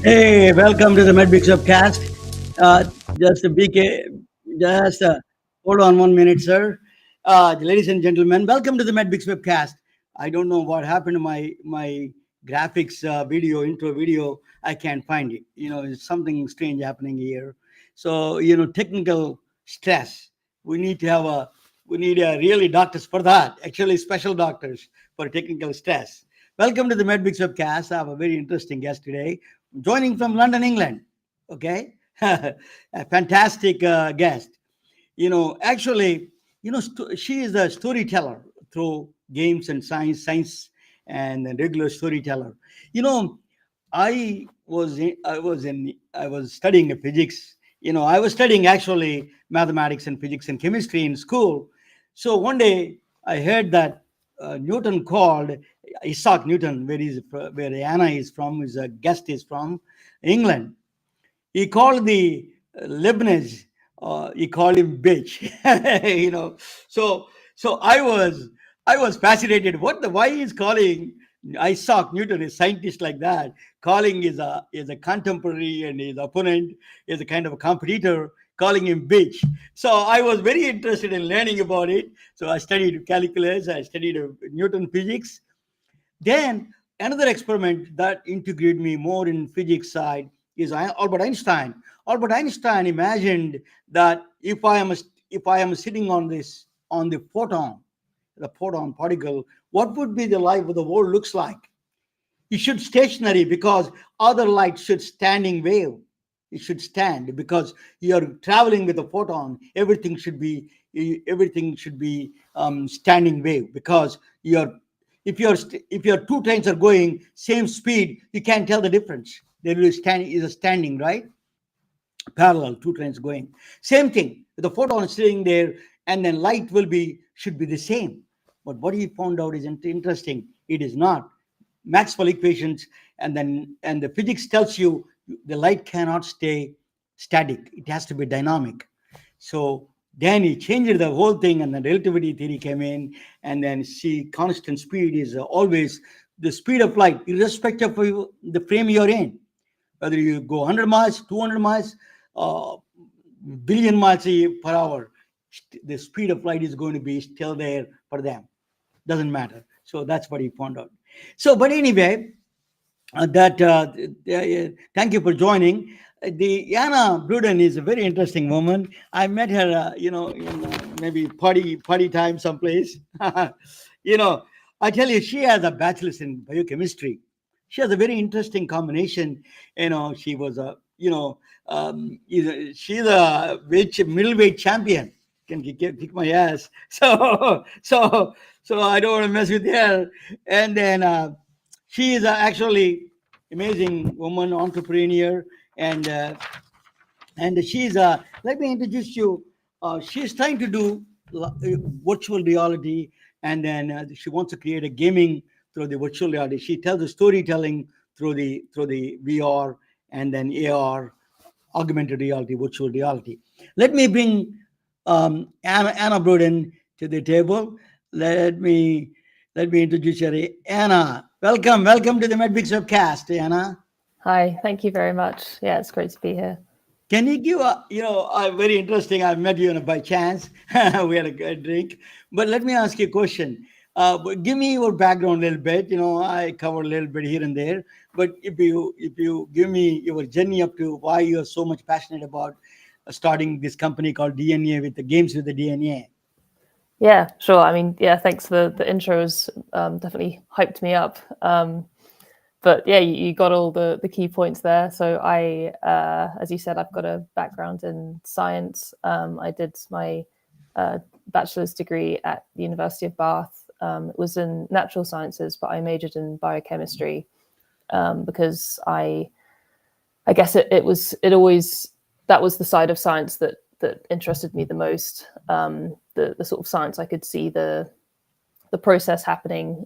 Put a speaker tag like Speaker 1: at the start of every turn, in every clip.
Speaker 1: Hey, welcome to the MedBix Webcast. Uh, just a BK, just hold on 1 minute, sir. Ladies and gentlemen, welcome to the MedBix Webcast. I don't know what happened to my graphics video, intro video. I can't find it. It's something strange happening here. So, technical stress. We need to have a we need really doctors for that. Actually, special doctors for technical stress. Welcome to the MedBix Webcast. I have a very interesting guest today joining from London, England. Okay, a fantastic guest. Actually, she is a storyteller through games and science, and a regular storyteller. You know, I was studying physics. I was studying actually mathematics and physics and chemistry in school. So one day I heard that Newton called Isaac Newton, where Anna is from, his guest is from England. He called the Leibniz, he called him bitch. you know, so I was fascinated. Why he's calling Isaac Newton, a scientist like that, calling is a contemporary and his opponent is a kind of a competitor, calling him bitch. So I was very interested in learning about it. So I studied calculus, I studied Newton physics, then another experiment that integrated me more in physics side is Albert Einstein. Albert Einstein imagined that if I am sitting on the photon particle, what would be the life of the world looks like? It should stationary because other light should standing wave. It should stand because you're traveling with a photon. Everything should be standing wave because you're if your two trains are going same speed, you can't tell the difference. There is a standing, right? Parallel, two trains going. Same thing. The photon is sitting there, and then light should be the same. But what he found out is interesting. It is not. Maxwell equations, and the physics tells you the light cannot stay static. It has to be dynamic. So then he changed the whole thing, and the relativity theory came in, and then see constant speed is always the speed of light, irrespective of the frame you're in. Whether you go 100 miles, 200 miles, uh, billion miles per hour, the speed of light is going to be still there for them. Doesn't matter. So that's what he found out. So, but anyway, thank you for joining. The Anna Blewden is a very interesting woman. I met her, maybe party time someplace. you know, I tell you, she has a bachelor's in biochemistry. She has a very interesting combination. She was she's a middleweight champion. Can kick my ass. So I don't want to mess with her. And then she is actually amazing woman, entrepreneur, and she's let me introduce you. She's trying to do virtual reality, and then she wants to create a gaming through the virtual reality. She tells the storytelling through the VR and then AR, augmented reality, virtual reality. Let me bring Anna Broden to the table. Let me let me introduce you. Anna, welcome to the MedBix webcast, Anna.
Speaker 2: Hi, thank you very much. Yeah, it's great to be here.
Speaker 1: Can you give a very interesting? I met you by chance. We had a good drink. But let me ask you a question. But give me your background a little bit. I cover a little bit here and there. But if you give me your journey up to why you are so much passionate about starting this company called DNA with the games with the DNA.
Speaker 2: Yeah, sure. I mean, yeah, thanks for the intros. Definitely hyped me up. But yeah, you got all the key points there. So as you said, I've got a background in science. I did my bachelor's degree at the University of Bath. It was in natural sciences, but I majored in biochemistry because I guess it always that was the side of science that interested me the most. The sort of science I could see the process happening,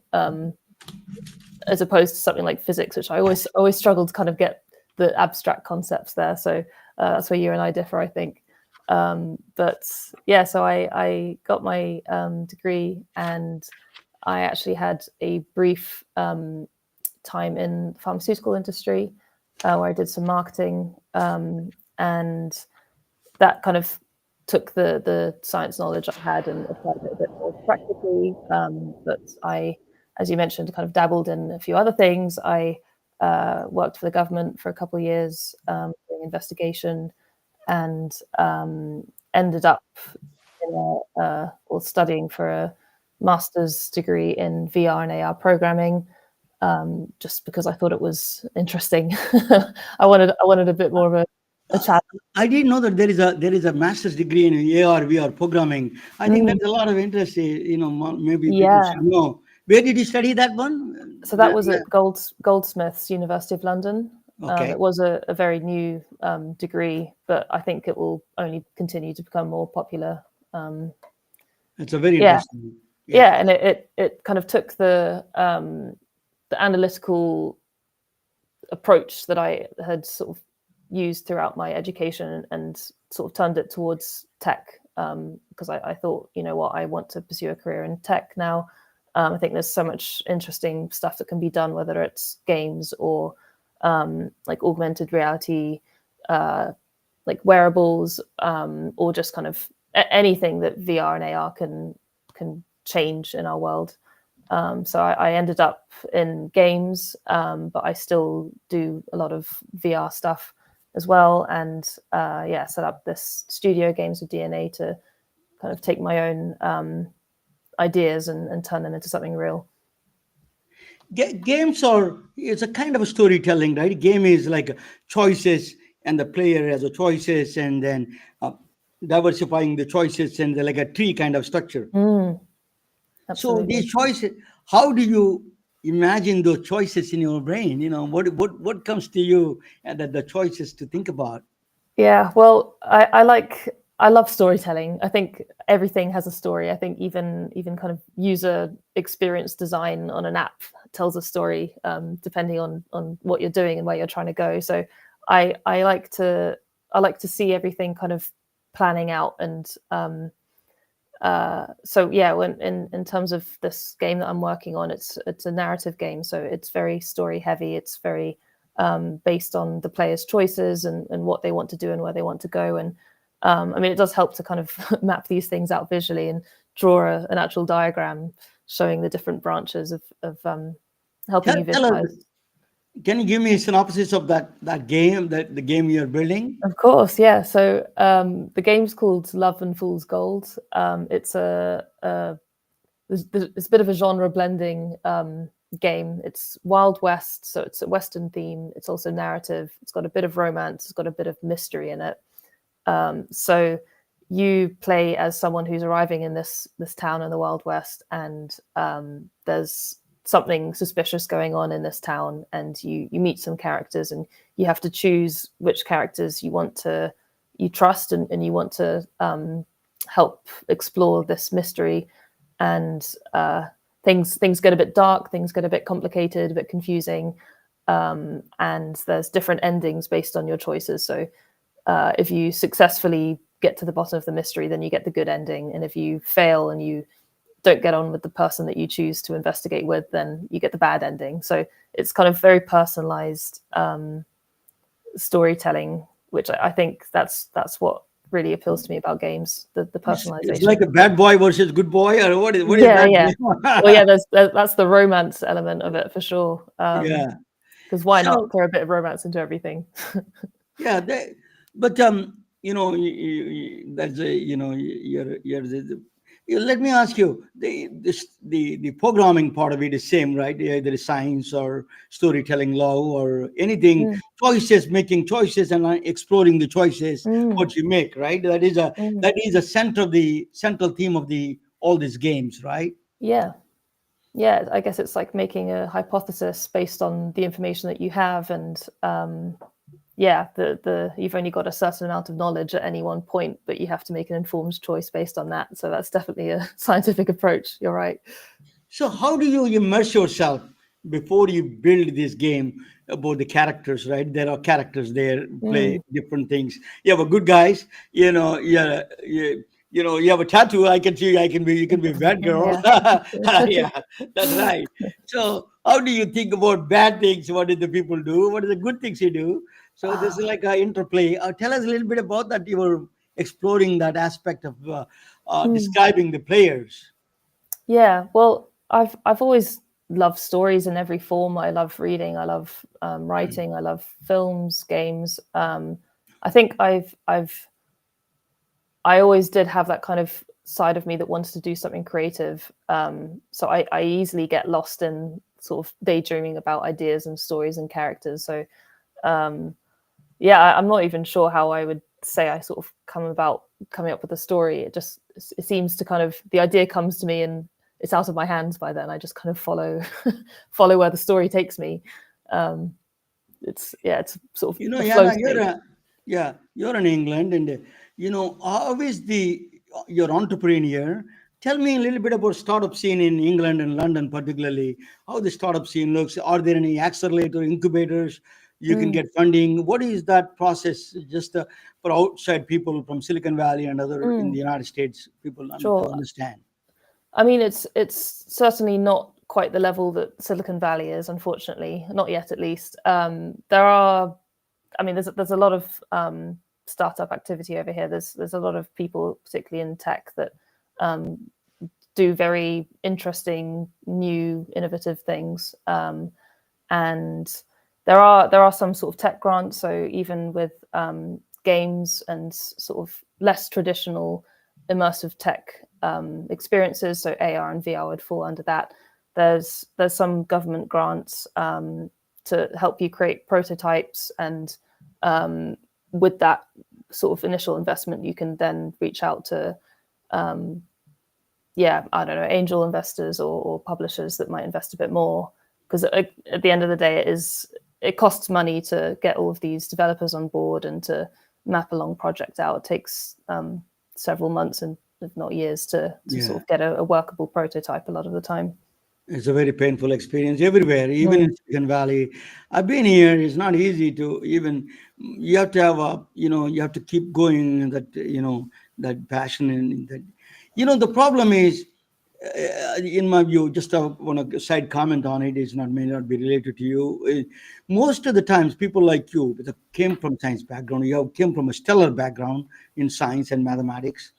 Speaker 2: as opposed to something like physics, which I always struggled to kind of get the abstract concepts there. So that's where you and I differ, I think. But yeah, so I got my degree, and I actually had a brief time in the pharmaceutical industry. where I did some marketing, and that kind of took the science knowledge I had and applied it a bit more practically. But I, as you mentioned, kind of dabbled in a few other things. I worked for the government for a couple of years doing investigation, and ended up or studying for a master's degree in VR and AR programming, just because I thought it was interesting. I wanted a bit more of a challenge.
Speaker 1: I didn't know that there is a master's degree in AR VR programming. I think
Speaker 2: Mm,
Speaker 1: there's a lot of interest. Maybe people
Speaker 2: yeah.
Speaker 1: should know. Where did you study that one?
Speaker 2: So that was at Goldsmiths, University of London.
Speaker 1: Okay,
Speaker 2: It was a very new degree, but I think it will only continue to become more popular. Um,
Speaker 1: it's a very
Speaker 2: yeah,
Speaker 1: interesting. Yeah.
Speaker 2: yeah, and it kind of took the analytical approach that I had sort of used throughout my education and sort of turned it towards tech, because I thought, you know what, I want to pursue a career in tech now. I think there's so much interesting stuff that can be done, whether it's games or like augmented reality, like wearables, or just kind of anything that VR and AR can change in our world. So I ended up in games, but I still do a lot of VR stuff as well, and set up this studio, Games with DNA, to kind of take my own ideas and turn them into something real.
Speaker 1: Games are it's a kind of a storytelling, right? Game is like choices, and the player has a choices, and then diversifying the choices, and like a tree kind of structure.
Speaker 2: Mm,
Speaker 1: So
Speaker 2: absolutely.
Speaker 1: these choices, how do you imagine those choices in your brain? What comes to you, and the choices to think about?
Speaker 2: Yeah, well, I love storytelling. I think everything has a story. I think even kind of user experience design on an app tells a story, depending on what you're doing and where you're trying to go. So I like to see everything kind of planning out, and so yeah, when in terms of this game that I'm working on, it's a narrative game, so it's very story heavy. It's very based on the player's choices and what they want to do and where they want to go. And I mean, it does help to kind of map these things out visually and draw an actual diagram showing the different branches of helping
Speaker 1: Tell,
Speaker 2: you
Speaker 1: tell us,
Speaker 2: visualize.
Speaker 1: can you give me a synopsis of that game, that the game you're building?
Speaker 2: Of course, yeah. So the game's called Love and Fool's Gold. It's it's a bit of a genre blending game. It's Wild West, so it's a Western theme. It's also narrative. It's got a bit of romance. It's got a bit of mystery in it. So you play as someone who's arriving in this town in the Wild West, and there's something suspicious going on in this town, and you meet some characters, and you have to choose which characters you trust, and you want to help explore this mystery. And things get a bit dark, things get a bit complicated, a bit confusing, and there's different endings based on your choices. So if you successfully get to the bottom of the mystery, then you get the good ending, and if you fail and you don't get on with the person that you choose to investigate with, then you get the bad ending. So it's kind of very personalized storytelling, which I think that's what really appeals to me about games, the
Speaker 1: It's like
Speaker 2: personalization.
Speaker 1: a bad boy versus good boy, or what is
Speaker 2: Yeah, yeah. Well,
Speaker 1: that?
Speaker 2: yeah, that's the romance element of it for sure.
Speaker 1: Yeah.
Speaker 2: Because why not
Speaker 1: So
Speaker 2: throw a bit of romance into everything?
Speaker 1: yeah, but that's a let me ask you, the programming part of it is same, right? Either science or storytelling, law, or anything,
Speaker 2: Mm,
Speaker 1: choices, making choices, and exploring the choices
Speaker 2: mm,
Speaker 1: what you make, right?
Speaker 2: mm.
Speaker 1: That is a central theme of the all these games, right?
Speaker 2: Yeah, yeah. I guess it's like making a hypothesis based on the information that you have, and yeah, the you've only got a certain amount of knowledge at any one point, but you have to make an informed choice based on that. So that's definitely a scientific approach. You're right.
Speaker 1: So how do you immerse yourself before you build this game about the characters, right? There are characters there play
Speaker 2: Mm,
Speaker 1: different things. You have a good guys, you have a tattoo. I can see. You can be a bad girl.
Speaker 2: Yeah.
Speaker 1: Yeah, that's right. So, how do you think about bad things? What did the people do? What are the good things you do? So, this is
Speaker 2: Ah,
Speaker 1: like an interplay. Tell us a little bit about that. You were exploring that aspect of
Speaker 2: mm.
Speaker 1: describing the players.
Speaker 2: Yeah, well, I've always loved stories in every form. I love reading. I love writing. I love films, games. I think I always did have that kind of side of me that wanted to do something creative. So I easily get lost in sort of daydreaming about ideas and stories and characters. So um, yeah, I'm not even sure how I would say I sort of come about coming up with a story. It seems to kind of, the idea comes to me and it's out of my hands by then. I just kind of follow follow where the story takes me. Um, it's sort of a
Speaker 1: Yeah,
Speaker 2: flow
Speaker 1: no,
Speaker 2: state.
Speaker 1: you're in England, and how is the your entrepreneur? Tell me a little bit about startup scene in England and London, particularly. How the startup scene looks. Are there any accelerator incubators you can
Speaker 2: Mm,
Speaker 1: get funding? What is that process? Just for outside people from Silicon Valley and other in
Speaker 2: mm,
Speaker 1: the United States, people to
Speaker 2: sure.
Speaker 1: understand.
Speaker 2: I mean, it's certainly not quite the level that Silicon Valley is, unfortunately, not yet at least. There are, I mean, there's a lot of startup activity over here. There's a lot of people, particularly in tech, that um, do very interesting, new, innovative things. And there are some sort of tech grants. So even with games and sort of less traditional immersive tech experiences, so AR and VR would fall under that. There's some government grants to help you create prototypes, and with that sort of initial investment, you can then reach out to um, yeah, I don't know, angel investors or publishers that might invest a bit more. Because at the end of the day, it costs money to get all of these developers on board and to map a long project out. It takes several months and if not years to
Speaker 1: Yeah.
Speaker 2: sort of get a workable prototype a lot of the time.
Speaker 1: It's a very painful experience everywhere, even
Speaker 2: Mm,
Speaker 1: in Silicon Valley. I've been here. It's not easy to even. You have to have a. You have to keep going. And that that passion and that. The problem is, in my view, just I want to side comment on it. It's not may not be related to you. Most of the times, people like you that came from science background, you have came from a stellar background in science and mathematics,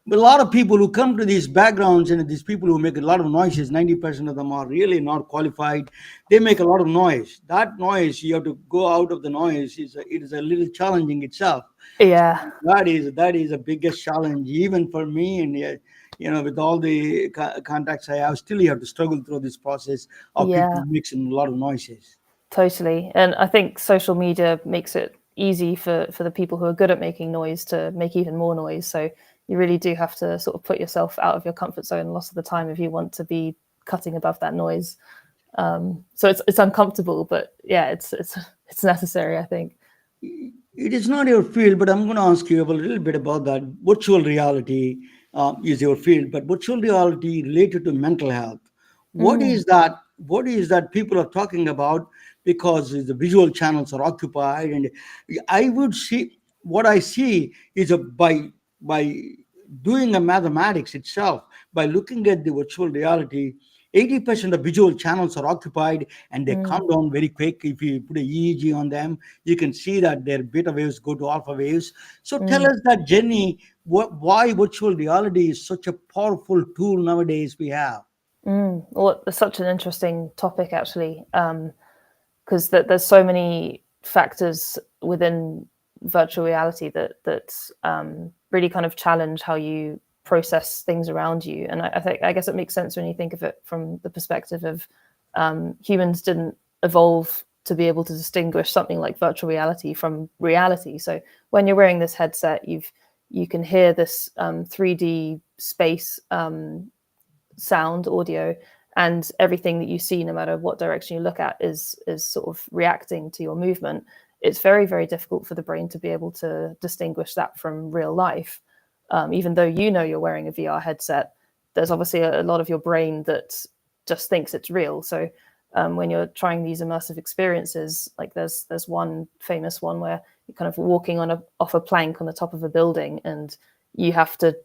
Speaker 1: but a lot of people who come to these backgrounds and these people who make a lot of noises, 90% of them are really not qualified. They make a lot of noise. That noise, you have to go out of the noise. It is a little challenging itself. So
Speaker 2: yeah,
Speaker 1: that is the biggest challenge, even for me. And with all the contacts I have, still you have to struggle through this process of people
Speaker 2: yeah.
Speaker 1: mixing a lot of noises.
Speaker 2: Totally. And I think social media makes it easy for the people who are good at making noise to make even more noise. So you really do have to sort of put yourself out of your comfort zone a lot of the time if you want to be cutting above that noise. So it's uncomfortable, but yeah, it's necessary, I think.
Speaker 1: It is not your field, but I'm going to ask you a little bit about that. Virtual reality is your field, but virtual reality related to mental health. What
Speaker 2: Mm,
Speaker 1: is that? What is that people are talking about? Because the visual channels are occupied, and I would see what I see is by doing a mathematics itself, by looking at the virtual reality. 80% of visual channels are occupied and they
Speaker 2: mm,
Speaker 1: come down very quick. If you put a EEG on them, you can see that their beta waves go to alpha waves. So tell
Speaker 2: mm,
Speaker 1: us that journey, why virtual reality is such a powerful tool nowadays we have.
Speaker 2: Well, it's such an interesting topic, actually, because there's so many factors within virtual reality that really kind of challenge how you process things around you. And I guess it makes sense when you think of it from the perspective of humans didn't evolve to be able to distinguish something like virtual reality from reality. So when you're wearing this headset, you can hear this 3D space sound, audio, and everything that you see, no matter what direction you look at, is sort of reacting to your movement. It's very, very difficult for the brain to be able to distinguish that from real life. Even though you know you're wearing a VR headset, there's obviously a lot of your brain that just thinks it's real. So when you're trying these immersive experiences, like there's one famous one where you're kind of walking off a plank on the top of a building, and you have to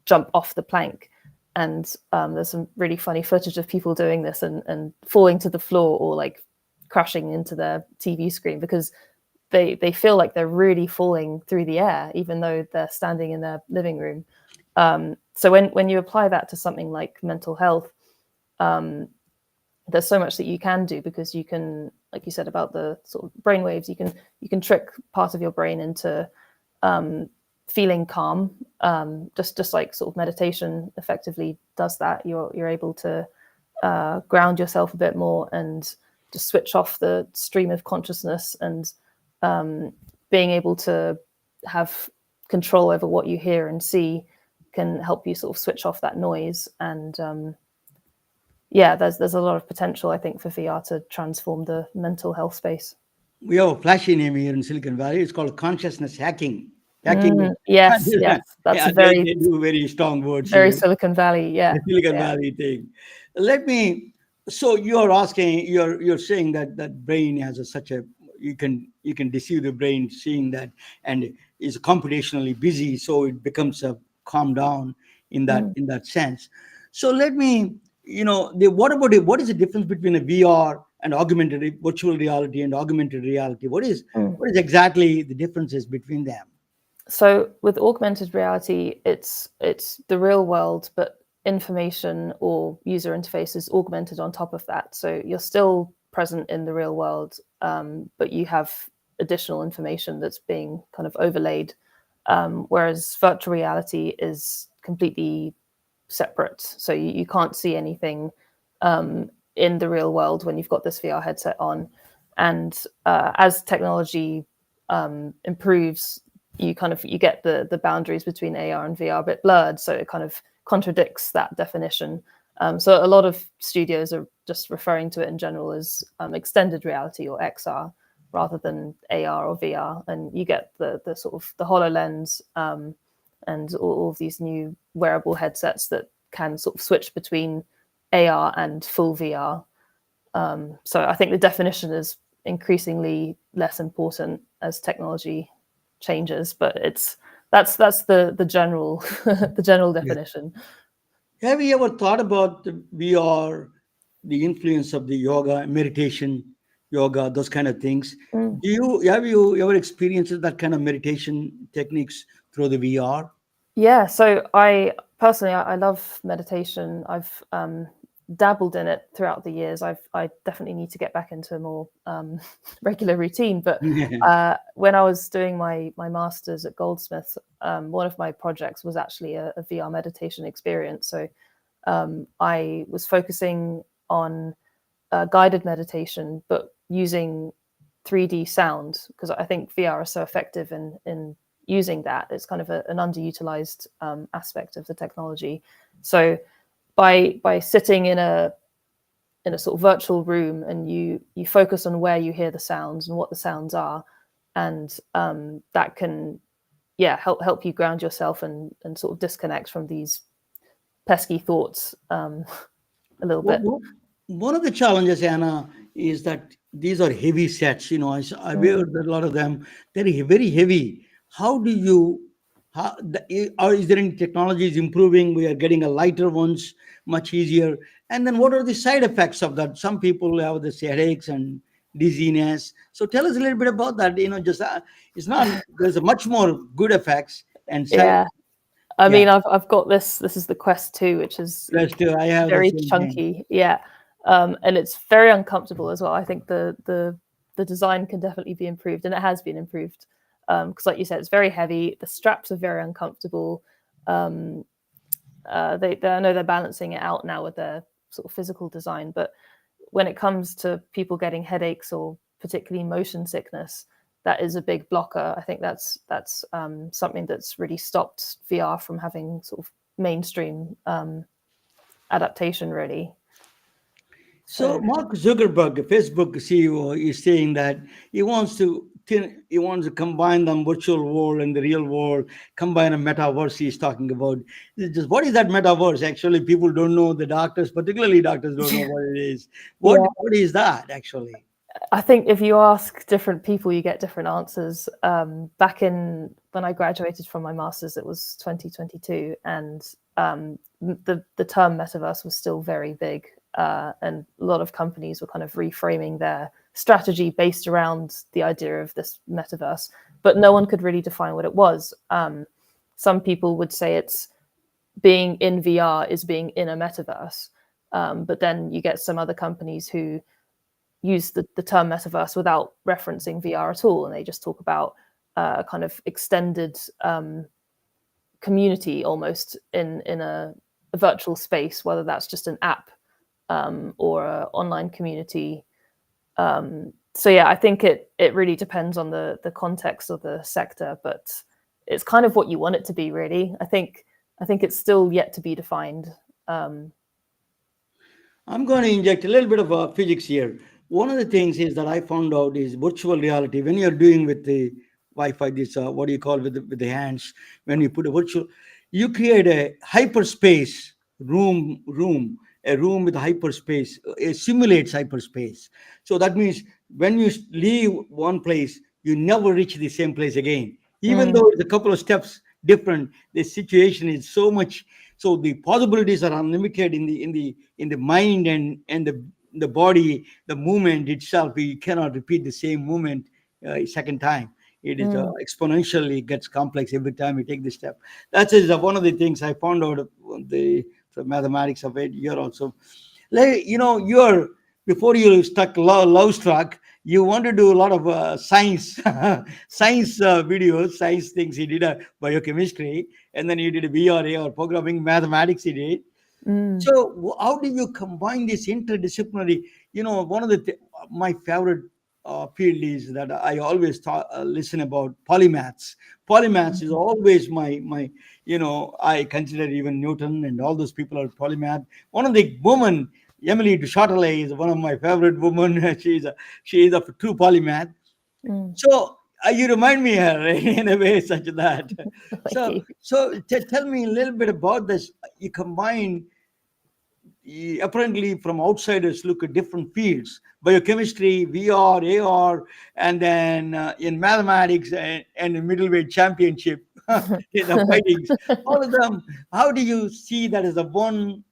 Speaker 2: jump off the plank. And there's some really funny footage of people doing this and falling to the floor or like crashing into their TV screen because they feel like they're really falling through the air, even though they're standing in their living room. So when you apply that to something like mental health, there's so much that you can do because you can, like you said about the sort of brain waves, you can trick part of your brain into feeling calm, just like sort of meditation effectively does that. You're able to ground yourself a bit more and just switch off the stream of consciousness, and being able to have control over what you hear and see can help you sort of switch off that noise. And yeah, there's a lot of potential, I think, for VR to transform the mental health space.
Speaker 1: We have a flashy name here in Silicon Valley. It's called consciousness hacking. Hacking.
Speaker 2: Yes, yes, that's
Speaker 1: Yeah,
Speaker 2: a very,
Speaker 1: they do very strong words
Speaker 2: very
Speaker 1: here.
Speaker 2: Silicon Valley. Yeah,
Speaker 1: The Silicon
Speaker 2: yeah.
Speaker 1: Valley thing. Let me. So you're asking, you're saying that that brain has such a, you can deceive the brain, seeing that, and is computationally busy, so it becomes a calm down in that sense. So let me, what about it? What is the difference between a VR and virtual reality and augmented reality? What is exactly the differences between them?
Speaker 2: So with augmented reality, it's the real world, but information or user interface is augmented on top of that. So you're still present in the real world, but you have additional information that's being kind of overlaid. Whereas virtual reality is completely separate. So you can't see anything in the real world when you've got this VR headset on. And as technology improves, you get the boundaries between AR and VR a bit blurred, so it kind of contradicts that definition. So a lot of studios are just referring to it in general as extended reality or XR rather than AR or VR, and you get the sort of the HoloLens and all of these new wearable headsets that can sort of switch between AR and full VR. So I think the definition is increasingly less important as technology changes, but that's the general the general
Speaker 1: Yeah.
Speaker 2: definition.
Speaker 1: Have you ever thought about the VR, the influence of the yoga, meditation, yoga, those kind of things? Have you ever experienced that kind of meditation techniques through the VR?
Speaker 2: Yeah, so I personally I love meditation. I've dabbled in it throughout the years. I definitely need to get back into a more regular routine. But when I was doing my master's at Goldsmiths, one of my projects was actually a VR meditation experience. So I was focusing on guided meditation, but using 3D sound, because I think VR is so effective in using that. It's kind of an underutilized aspect of the technology. So by sitting in a sort of virtual room, and you focus on where you hear the sounds and what the sounds are, and that can help you ground yourself and sort of disconnect from these pesky thoughts a little bit.
Speaker 1: One of the challenges, Anna, is that these are heavy sets. I wear a lot of them. They're very heavy. How do you? Or is there any technologies improving? We are getting a lighter ones, much easier. And then, what are the side effects of that? Some people have this headaches and dizziness. So, tell us a little bit about that. Just it's not. There's a much more good effects and side.
Speaker 2: Yeah, I
Speaker 1: Yeah,
Speaker 2: mean, I've got this. This is the Quest 2, which is
Speaker 1: let's do. I have the
Speaker 2: very
Speaker 1: same thing.
Speaker 2: chunky. Yeah, and it's very uncomfortable as well. I think the design can definitely be improved, and it has been improved. Because, like you said, it's very heavy. The straps are very uncomfortable. I know they're balancing it out now with their sort of physical design, but when it comes to people getting headaches or particularly motion sickness, that is a big blocker. I think that's something that's really stopped VR from having sort of mainstream adaptation, really.
Speaker 1: So Mark Zuckerberg, Facebook CEO, is saying that he wants to combine the virtual world and the real world, combine a metaverse. He's talking about. Just what is that metaverse? Actually, people don't know. The doctors, particularly doctors, don't know what it is. What
Speaker 2: Yeah.
Speaker 1: what is that actually?
Speaker 2: I think if you ask different people, you get different answers. Back in when I graduated from my master's, it was 2022, and the term metaverse was still very big, and a lot of companies were kind of reframing their strategy based around the idea of this metaverse, but no one could really define what it was. Some people would say it's being in VR is being in a metaverse, but then you get some other companies who use the term metaverse without referencing VR at all, and they just talk about kind of extended community almost in a virtual space, whether that's just an app or an online community. So yeah, I think it really depends on the context of the sector, but it's kind of what you want it to be, really. I think it's still yet to be defined.
Speaker 1: I'm going to inject a little bit of physics here. One of the things is that I found out is virtual reality. When you're doing with the Wi-Fi, this what do you call with the hands? When you put a virtual, you create a hyperspace a room with hyperspace. It simulates hyperspace. So that means when you leave one place, you never reach the same place again. Even
Speaker 2: Mm,
Speaker 1: though it's a couple of steps different, the situation is so much. So the possibilities are unlimited in the mind and the body, the movement itself. You cannot repeat the same movement a second time. It is
Speaker 2: mm,
Speaker 1: exponentially gets complex every time you take this step. That is one of the things I found out the mathematics of it. You're also, like, you're before you stuck love struck. You want to do a lot of science, science videos, science things. He did a biochemistry, and then you did a VRA or programming mathematics. He did.
Speaker 2: mm,
Speaker 1: So how do you combine this interdisciplinary? One of my favorite field is that I always listen about polymaths. Polymaths is
Speaker 2: mm.
Speaker 1: always my. I consider even Newton and all those people are polymath. One of the women, Emily de Chatelet, is one of my favorite women. She is a true polymath.
Speaker 2: Mm.
Speaker 1: So you remind me her in a way such that.
Speaker 2: Thank
Speaker 1: So
Speaker 2: you.
Speaker 1: tell me a little bit about this. You combine apparently from outsiders look at different fields, biochemistry, VR, AR, and then in mathematics and in middleweight championship in the fightings, all of them. How do you see that as a one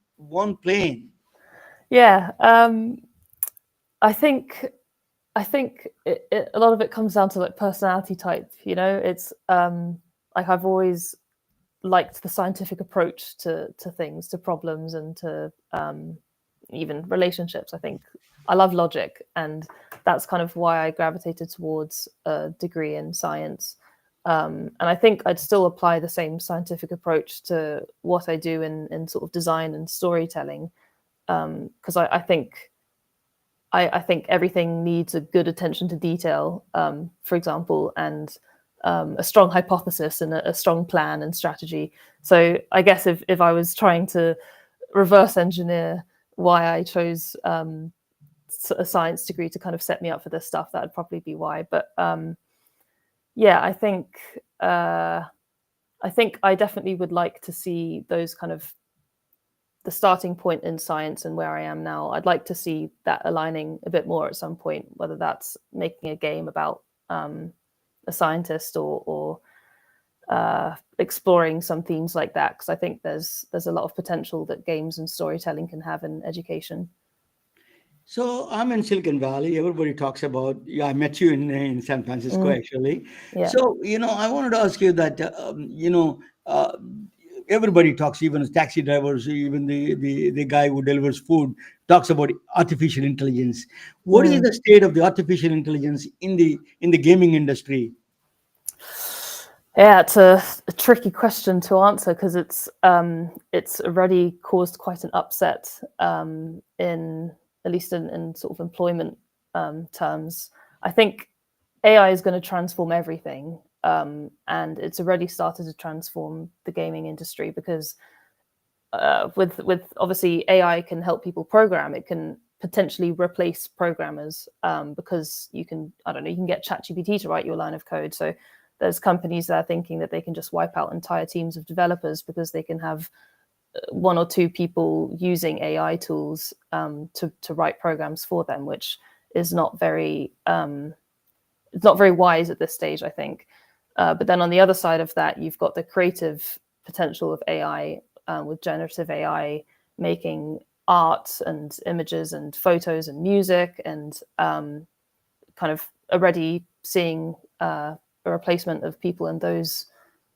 Speaker 1: plane?
Speaker 2: Yeah, I think a lot of it comes down to like personality type. It's like I've always liked the scientific approach to things, to problems, and to even relationships. I think I love logic, and that's kind of why I gravitated towards a degree in science. And I think I'd still apply the same scientific approach to what I do in sort of design and storytelling, because I think everything needs a good attention to detail, for example, and a strong hypothesis and a strong plan and strategy. So I guess if I was trying to reverse engineer why I chose a science degree to kind of set me up for this stuff, that would probably be why. But yeah, I think I definitely would like to see those kind of the starting point in science and where I am now. I'd like to see that aligning a bit more at some point, whether that's making a game about a scientist or exploring some themes like that. Because I think there's a lot of potential that games and storytelling can have in education.
Speaker 1: So I'm in Silicon Valley. Everybody talks about. Yeah, I met you in San Francisco
Speaker 2: Mm,
Speaker 1: actually.
Speaker 2: yeah.
Speaker 1: So I wanted to ask you that. Everybody talks, even as taxi drivers, even the guy who delivers food talks about artificial intelligence. What is
Speaker 2: Mm.
Speaker 1: the state of the artificial intelligence in the gaming industry?
Speaker 2: Yeah, it's a tricky question to answer because it's already caused quite an upset in at least in sort of employment terms. I think AI is going to transform everything, and it's already started to transform the gaming industry because with obviously AI can help people program. It can potentially replace programmers because you can, I don't know, you can get ChatGPT to write your line of code. So there's companies that are thinking that they can just wipe out entire teams of developers because they can have one or two people using AI tools to write programs for them, which is not very it's not very wise at this stage, I think. But then on the other side of that, you've got the creative potential of AI, with generative AI making art and images and photos and music, and kind of already seeing a replacement of people in those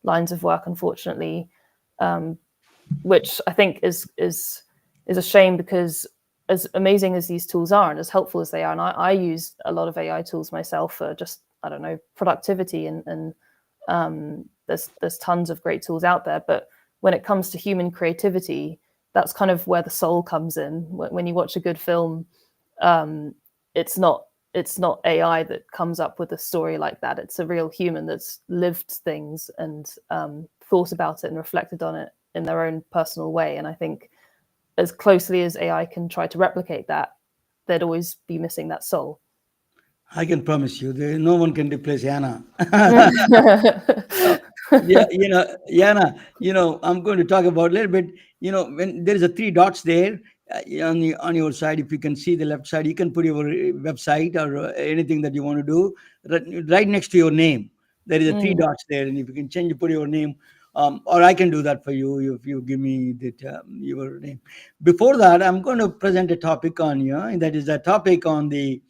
Speaker 2: lines of work, unfortunately, which I think is a shame, because as amazing as these tools are and as helpful as they are, and I use a lot of AI tools myself for just, I don't know, productivity, and there's tons of great tools out there. But when it comes to human creativity, that's kind of where the soul comes in. When you watch a good film, it's not AI that comes up with a story like that. It's a real human that's lived things and thought about it and reflected on it in their own personal way. And I think as closely as AI can try to replicate that, they'd always be missing that soul.
Speaker 1: I can promise you, no one can replace Anna. Yeah, Yana, I'm going to talk about a little bit. When there is a three dots there on your side, if you can see the left side, you can put your website or anything that you want to do right next to your name. There is a three dots there, and if you can change, put your name, or I can do that for you if you give me your name. Before that, I'm going to present a topic on you, and that is a topic on a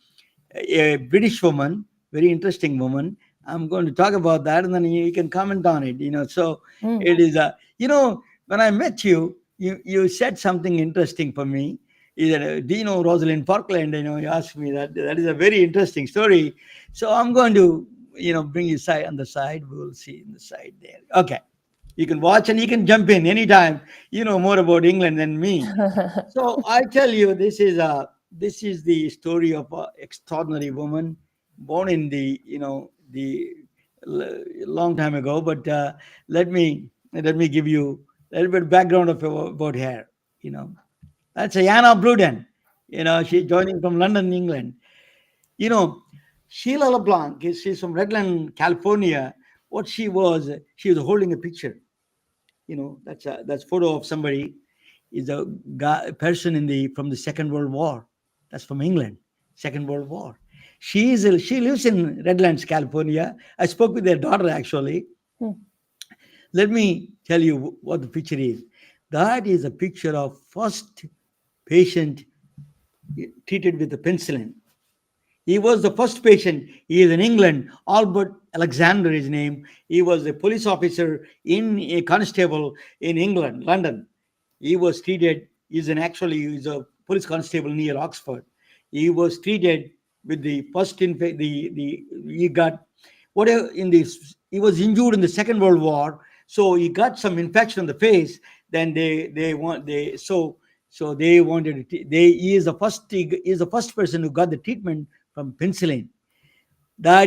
Speaker 1: British woman, very interesting woman. I'm going to talk about that, and then you can comment on it. So it is when I met you, you said something interesting for me. Is that, do you know Rosalind Parkland? You asked me that. That is a very interesting story. So I'm going to bring you side on the side. We'll see in the side there. Okay, you can watch and you can jump in anytime. You know more about England than me. So I tell you, this is the story of an extraordinary woman born in the long time ago. But let me give you a little bit of background about her. You know, that's Anna Blewden. She's joining from London, England. You know, Sheila LeBlanc she's from Redland, California. What she was holding a picture. That's photo of somebody is a guy, person from the Second World War. That's from England, Second World War. She lives in Redlands, California. I spoke with their daughter actually. Let me tell you what the picture is. That is a picture of first patient treated with the penicillin. He was the first patient. He is in England. Albert Alexander, his name. He was a police officer a constable in England, London. He was treated. He's a police constable near Oxford. He was treated with the first he got whatever in this. He was injured in the Second World War, so he got some infection on the face. Then they want they so they wanted he is the first person who got the treatment from penicillin. I'm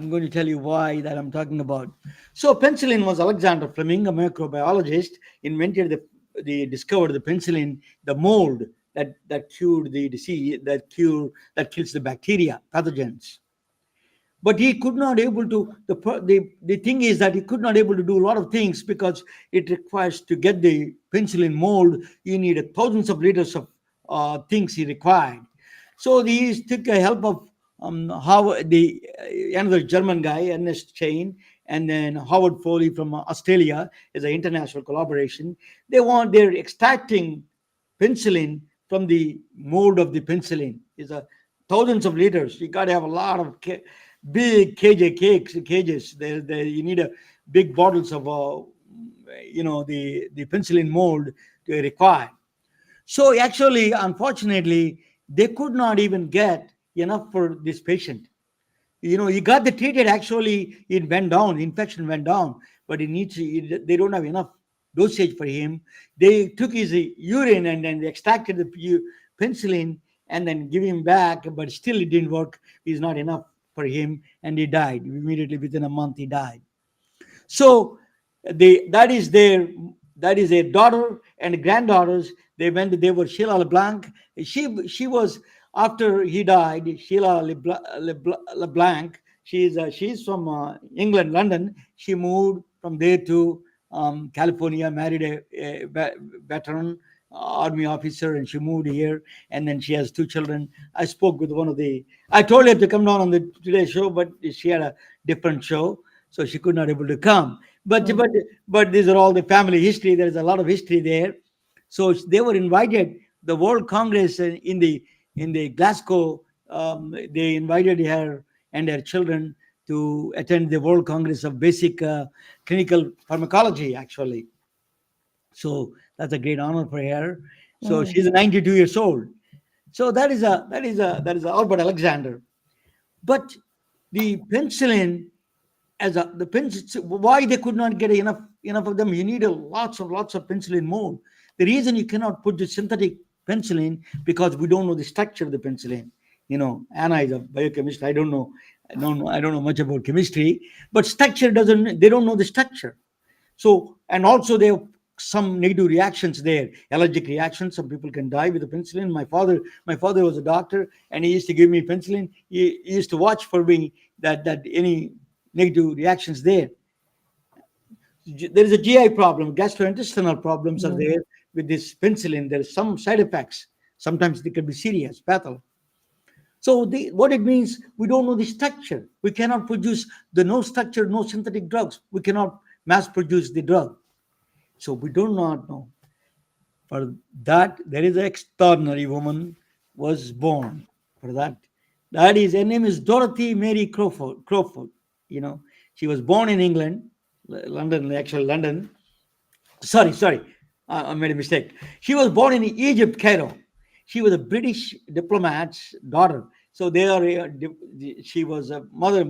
Speaker 1: going to tell you why that I'm talking about. So penicillin was Alexander Fleming, a microbiologist, invented the discovered the penicillin, the mold that cured the disease, that kills the bacteria, pathogens. But he could not able to the thing is that he could not able to do a lot of things because it requires to get the penicillin mold you need thousands of liters of things he required. So he took the help of Howard, another German guy, Ernest Chain, and then Howard Foley from Australia is an international collaboration. They're extracting penicillin from the mold of the penicillin. Is a thousands of liters. You got to have a lot of big cages. You need a big bottles of the penicillin mold to require. So actually, unfortunately, they could not even get enough for this patient. He got the treated. Actually, it went down. Infection went down, but they don't have enough dosage for him. They took his urine and then they extracted the penicillin and then give him back, but still it didn't work. It's not enough for him, and he died immediately. Within a month, he died. So that is their daughter and granddaughters. They were Sheila LeBlanc. She was, after he died, Sheila LeBlanc. She's from England, London. She moved from there to California, married a veteran, army officer, and she moved here, and then she has two children. I spoke with one of the. I told her to come down on the Today Show, but she had a different show, so she could not able to come. But
Speaker 2: Mm.
Speaker 1: but but these are all the family history. There is a lot of history there. So they were invited. The World Congress in the Glasgow. They invited her and her children to attend the World Congress of Basic Clinical Pharmacology, actually. So that's a great honor for her. So
Speaker 2: Mm.
Speaker 1: she's 92 years old. So that is Albert Alexander. But the penicillin, the penicillin, why they could not get enough of them? You need a lots of penicillin more. The reason you cannot put the synthetic penicillin, because we don't know the structure of the penicillin. Anna is a biochemist. I don't know much about chemistry, but structure doesn't. They don't know the structure. So, and also there are some negative reactions there, allergic reactions. Some people can die with the penicillin. My father was a doctor, and he used to give me penicillin. He used to watch for me that any negative reactions there. There is a GI problem, gastrointestinal problems are
Speaker 2: Mm.
Speaker 1: there with this penicillin. There are some side effects. Sometimes they can be serious, fatal. So what it means, we don't know the structure. We cannot produce the no structure, no synthetic drugs. We cannot mass produce the drug. So we do not know. For that, there is an extraordinary woman was born. For that, her name is Dorothy Mary Crawford. Crawford, you know, she was born in England, London, actually London. Sorry, I made a mistake. She was born in Egypt, Cairo. She was a British diplomat's daughter. So they are. She was a mother.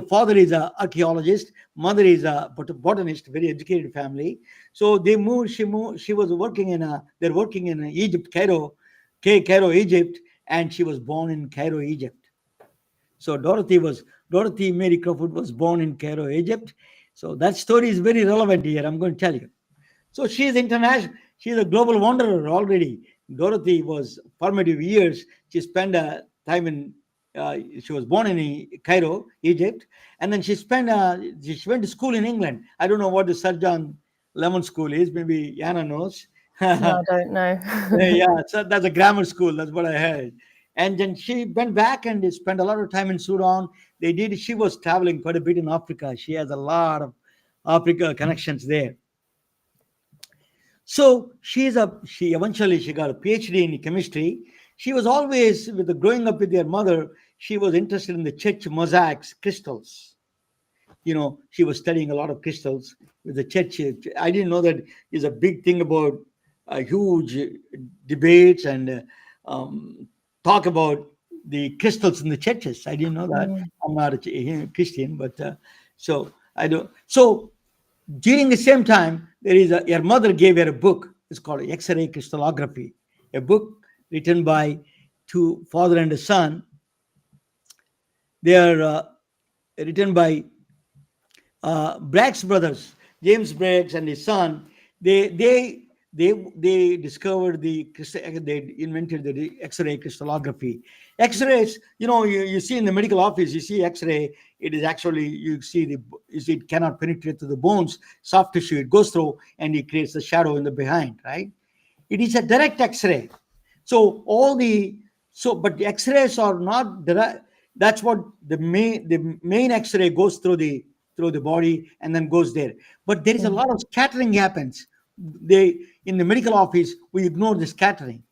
Speaker 1: Father is a archaeologist. Mother is a botanist. Very educated family. So they moved. She moved. She was working in a. They're working in Egypt, Cairo, Egypt, and she was born in Cairo, Egypt. So Dorothy Mary Crawford was born in Cairo, Egypt. So that story is very relevant here. I'm going to tell you. So she is international. She is a global wanderer already. Dorothy was formative years. She spent time in. She was born in Cairo, Egypt, and then she went to school in England. I don't know what the Sir John Lemon School is. Maybe Yana knows.
Speaker 2: No, I don't know.
Speaker 1: Yeah, so that's a grammar school. That's what I heard. And then she went back and spent a lot of time in Sudan. They did. She was traveling quite a bit in Africa. She has a lot of Africa connections there. So she got a PhD in chemistry. She was always with the growing up with her mother. She was interested in the church mosaics, crystals. She was studying a lot of crystals with the church. I didn't know that is a big thing about huge debates and talk about the crystals in the churches. I didn't know that.
Speaker 2: Mm.
Speaker 1: I'm not a Christian, but so I don't. So during the same time, her mother gave her a book. It's called X-ray crystallography, a book written by two father and a son. They are written by Bragg's brothers, James Braggs and his son. They discovered they invented the X-ray crystallography. X-rays, you see in the medical office, you see X-ray. It is actually you see it cannot penetrate to the bones, soft tissue. It goes through and it creates the shadow in the behind, right? It is a direct X-ray. So but the X-rays are not direct. That's what the main X-ray goes through the body and then goes there. But there is a
Speaker 2: Mm.
Speaker 1: lot of scattering happens. They In the medical office we ignore the scattering,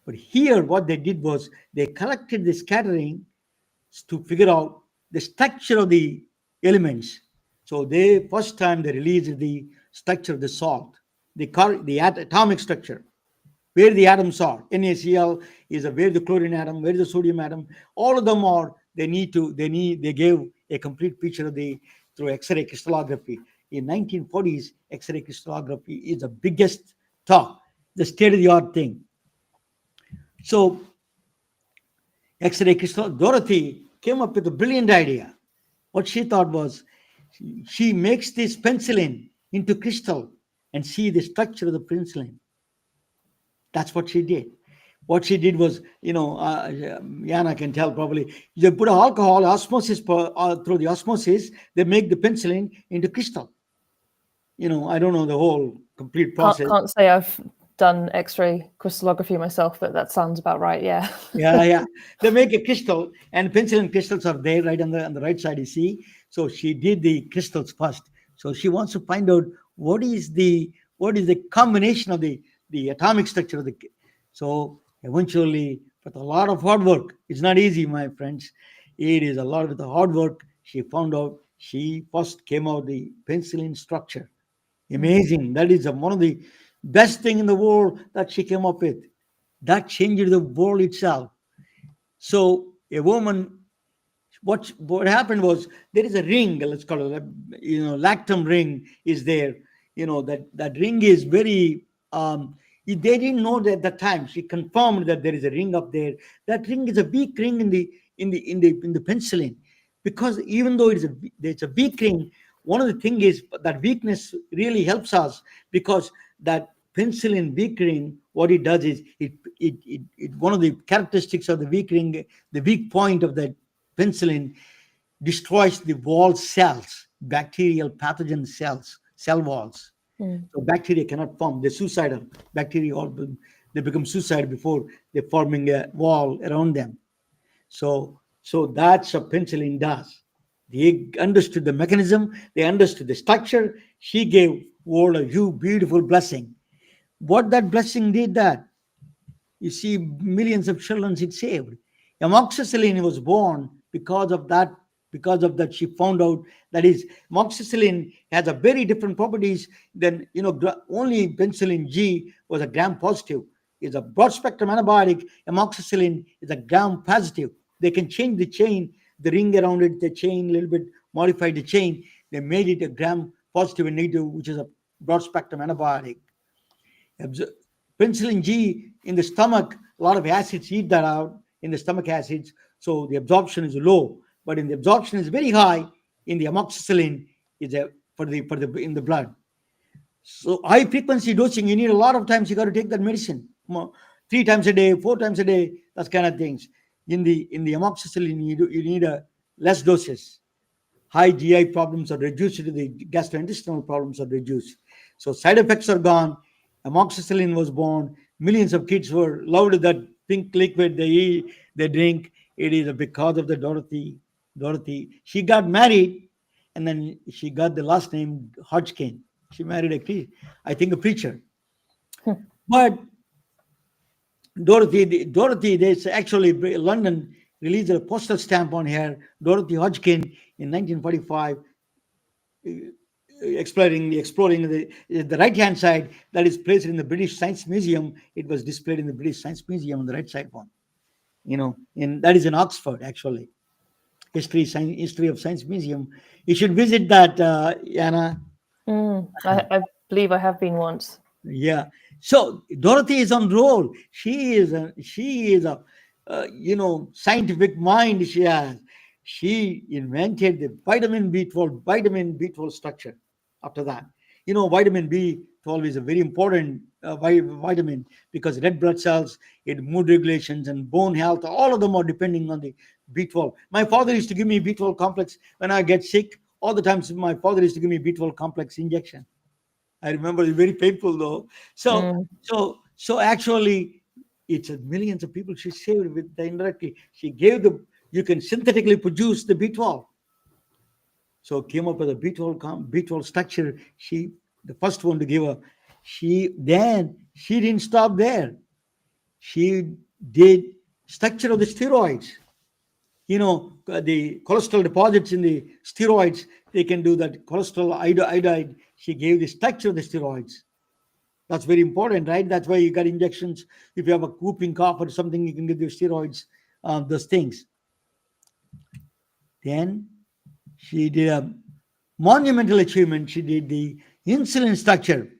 Speaker 1: but here what they did was they collected the scattering to figure out the structure of the elements. So they first time they released the structure of the salt, the atomic structure, where the atoms are. NaCl is where the chlorine atom, where the sodium atom. All of them are. They gave a complete picture of the through X-ray crystallography. In 1940s, X-ray crystallography is the biggest talk, the state-of-the-art thing. So X-ray crystal. Dorothy came up with a brilliant idea. What she thought was, she makes this penicillin into crystal and see the structure of the penicillin. That's what she did. What she did was, Yana can tell probably, they put alcohol, through the osmosis, they make the penicillin into crystal. I don't know the whole complete
Speaker 2: Can't
Speaker 1: process.
Speaker 2: can't say I've done X-ray crystallography myself, but that sounds about right. Yeah.
Speaker 1: Yeah, yeah. They make a crystal, and penicillin crystals are there right on the right side. You see. So she did the crystals first. So she wants to find out what is the combination of the atomic structure of the. So eventually, with a lot of hard work, it's not easy, my friends. It is a lot with the hard work. She found out. She first came out the penicillin structure.
Speaker 2: Mm.
Speaker 1: Amazing. That is one of the best thing in the world that she came up with. That changed the world itself. So a woman, what happened was there is a ring, let's call it, lactum ring is there. That ring is very. They didn't know that at the time. She confirmed that there is a ring up there. That ring is a weak ring in the penicillin, because even though it's a weak ring, one of the thing is that weakness really helps us, because that penicillin weak ring, what it does is it one of the characteristics of the weak ring, the weak point of that penicillin, destroys the wall cells, bacterial pathogen cells, cell walls.
Speaker 2: Mm.
Speaker 1: So bacteria cannot form. They're suicidal. Bacteria they become suicidal before they're forming a wall around them. So that's what penicillin does. They understood the mechanism, they understood the structure. She gave world a huge, beautiful blessing. What that blessing did that? You see, millions of children it saved. Amoxicillin was born because of that. Because of that, she found out that is amoxicillin has a very different properties than only penicillin G was a gram positive. It's a broad spectrum antibiotic. Amoxicillin is a gram positive. They can change the chain, the ring around it, the chain a little bit, modify the chain. They made it a gram positive and negative, which is a broad spectrum antibiotic. Absor- Penicillin G in the stomach, a lot of acids eat that out in the stomach acids, so the absorption is low. But in the absorption is very high in the amoxicillin is a, for the in the blood. So high frequency dosing, you need a lot of times. You got to take that medicine 3 times a day, 4 times a day. That's kind of things. In the amoxicillin, you need a less doses. High GI problems are reduced, the gastrointestinal problems are reduced. So side effects are gone. Amoxicillin was born. Millions of kids were loved that pink liquid they eat, they drink. It is because of the Dorothy. Dorothy. She got married, and then she got the last name Hodgkin. She married I think a preacher. But Dorothy, there's actually London released a postal stamp on her, Dorothy Hodgkin, in 1945, exploring the right hand side that is placed in the British Science Museum. It was displayed in the British Science Museum on the right side one. And that is in Oxford actually. History of Science Museum. You should visit that, Anna.
Speaker 2: Mm. I believe I have been once.
Speaker 1: Yeah. So Dorothy is on roll. She is a scientific mind. She has. She invented the vitamin B12 structure. After that, vitamin B12 is a very important vitamin, because red blood cells, in mood regulations and bone health, all of them are depending on the B12. My father used to give me B12 complex when I get sick. All the times my father used to give me B12 complex injection. I remember it's very painful though. So,
Speaker 2: Mm.
Speaker 1: so actually, it's millions of people she saved with the indirectly. She gave you can synthetically produce the B12. So came up with a B12 structure. The first one to give her. She didn't stop there. She did structure of the steroids. The cholesterol deposits in the steroids. They can do that cholesterol iodide. She gave the structure of the steroids. That's very important, right? That's why you got injections. If you have a whooping cough or something, you can get the steroids, those things. Then she did a monumental achievement. She did the insulin structure.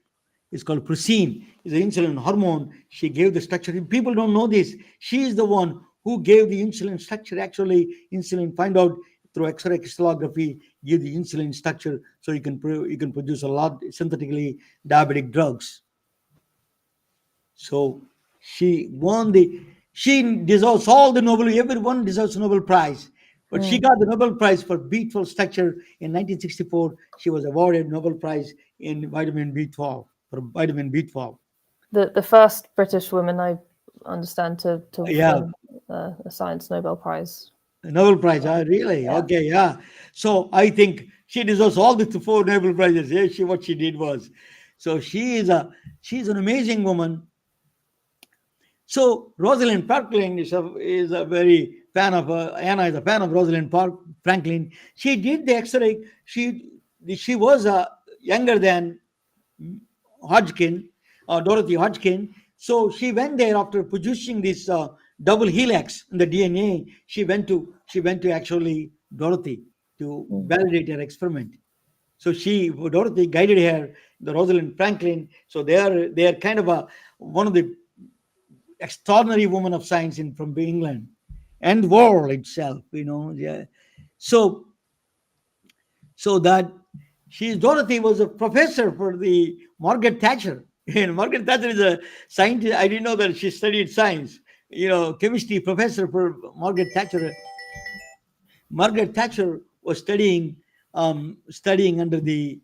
Speaker 1: It's called protein. It's an insulin hormone. She gave the structure. People don't know this. She is the one who gave the insulin structure. Actually, insulin find out through X-ray crystallography, give the insulin structure, so you can produce a lot synthetically diabetic drugs. So she deserves all the Nobel, everyone deserves a Nobel Prize. But she
Speaker 2: Mm.
Speaker 1: got the Nobel Prize for B12 structure in 1964. She was awarded Nobel Prize in vitamin B12 for vitamin B12.
Speaker 2: The first British woman I understand to
Speaker 1: Yeah,
Speaker 2: win a science Nobel Prize.
Speaker 1: Nobel Prize. Really?
Speaker 2: Yeah.
Speaker 1: Okay, yeah. So I think she deserves all the four Nobel Prizes. Yeah, she what she did was, so she's an amazing woman. So Rosalind Franklin is a very fan of Anna is a fan of Rosalind Franklin. She did the X-ray. She was younger than Hodgkin, Dorothy Hodgkin. So she went there after producing this double helix in the DNA. She went to actually Dorothy to
Speaker 2: Mm.
Speaker 1: validate her experiment. So Dorothy guided her, the Rosalind Franklin. So they are kind of a one of the extraordinary women of science in from England and world itself. Yeah. So so that Dorothy was a professor for the Margaret Thatcher. And Margaret Thatcher is a scientist. I didn't know that she studied science. Chemistry professor for Margaret Thatcher. Margaret Thatcher was studying under the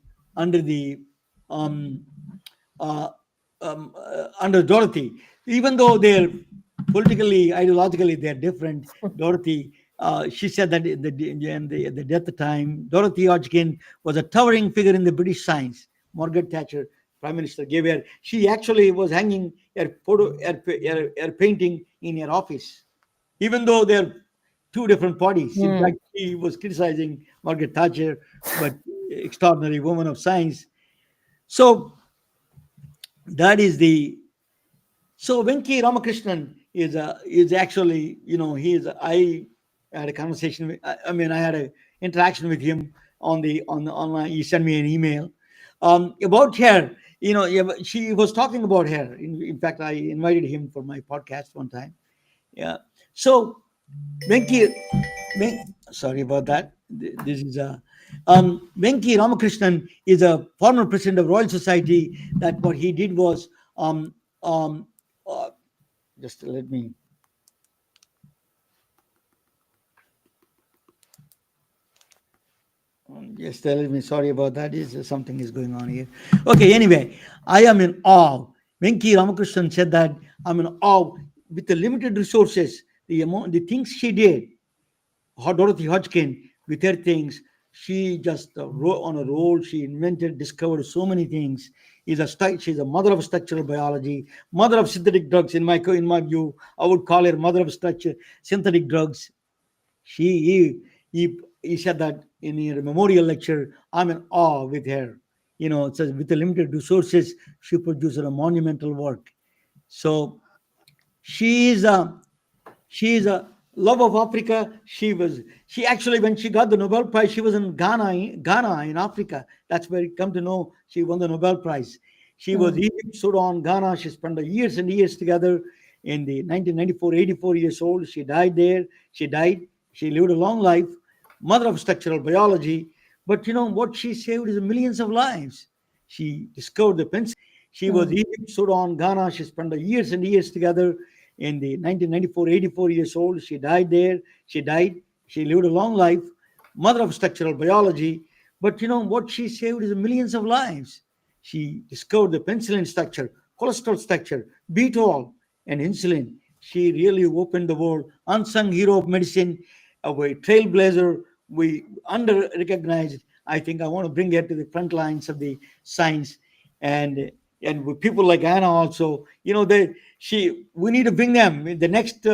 Speaker 1: um, uh, under Dorothy. Even though they're politically, ideologically, they're different. Dorothy, she said that at the death time, Dorothy Hodgkin was a towering figure in the British science. Margaret Thatcher, Prime Minister, gave her. She actually was hanging her photo, her painting in her office, even though they're two different parties. In
Speaker 2: Mm.
Speaker 1: fact, he was criticizing Margaret Thatcher, but extraordinary woman of science. So that is the so Venki Ramakrishnan is actually, he is. I had a conversation I mean, I had a interaction with him on the online. He sent me an email about her. Yeah, she was talking about her. In fact, I invited him for my podcast one time. Yeah. So Venki, sorry about that. This is Venki Ramakrishnan is a former president of Royal Society. That what he did was um, uh, just let me just tell me. Sorry about that. Is something is going on here? Okay. Anyway, I am in awe. Venki Ramakrishnan said that I'm in awe with the limited resources, the things she did. Dorothy Hodgkin with her things. She just on a roll. She invented, discovered so many things. She's a mother of structural biology, mother of synthetic drugs. In my view, I would call her mother of structure synthetic drugs. He said that in her memorial lecture. I'm in awe with her. It says with the limited resources, she produced a monumental work. So she is a she is a love of Africa. She actually, when she got the Nobel Prize, she was in Ghana in Africa. That's where you come to know she won the Nobel Prize. She was
Speaker 2: Mm.
Speaker 1: Egypt, Sudan, Ghana. She spent years and years together. In the 1994, 84 years old, she died there. She died. She lived a long life. Mother of structural biology. But what she saved is millions of lives. She discovered the penicillin. She was
Speaker 2: Mm.
Speaker 1: Egypt, Sudan, Ghana. She spent years and years together. In the 1994, 84 years old, she died there. She died. She lived a long life. Mother of structural biology. But what she saved is millions of lives. She discovered the penicillin structure, cholesterol structure, B12, and insulin. She really opened the world. Unsung hero of medicine, a trailblazer. We under recognized. I think I want to bring her to the front lines of the science, and with people like Anna also. We need to bring them. The next